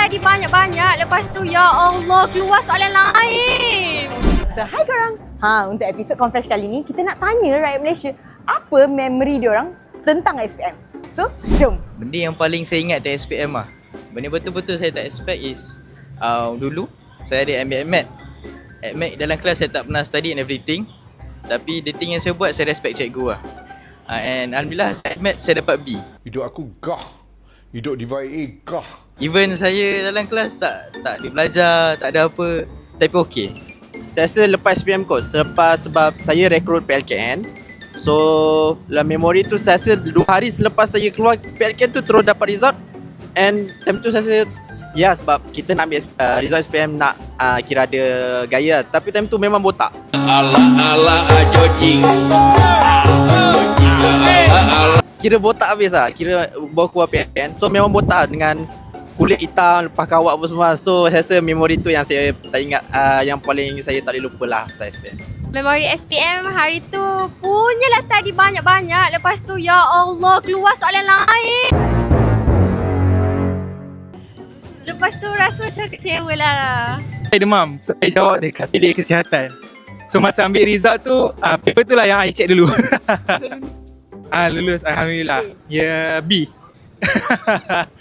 study banyak-banyak. Lepas tu, ya Allah, keluar soalan lain. So, hai korang. Untuk episod Confresh kali ni, kita nak tanya rakyat Malaysia apa memori diorang tentang SPM. So, jom. Benda yang paling saya ingat dari SPM lah. Benda betul-betul saya tak expect is dulu saya ada ambil AdMed. AdMed dalam kelas saya tak pernah study and everything. Tapi the thing yang saya buat, saya respect cikgu lah. And Alhamdulillah AdMed saya dapat B. Hidup aku gah. Hidup di baik gah. Even saya dalam kelas tak ada belajar, tak ada apa. Tapi okey. Saya rasa lepas SPM kot, sebab saya rekrut PLKN. So, dalam memori tu saya rasa 2 hari selepas saya keluar PLKN tu terus dapat result. And time tu saya rasa, ya sebab kita nak ambil result SPM nak kira ada gaya. Tapi time tu memang botak. Kira botak habis lah, kira bawa keluar PLKN. So memang botak dengan kulit hitam, lepas kawat apa semua. So saya rasa memori tu yang saya tak ingat, yang paling saya tak boleh lupa lah pasal SPM. Memori SPM hari tu punyalah study banyak-banyak. Lepas tu, ya Allah, keluar soalan lain. Lepas tu rasa macam kecewa lah. Saya demam, so saya jawab dekat bilik kesihatan. So masa ambil result tu, paper tu lah yang I check dulu. Lulus, Alhamdulillah. Ya, B.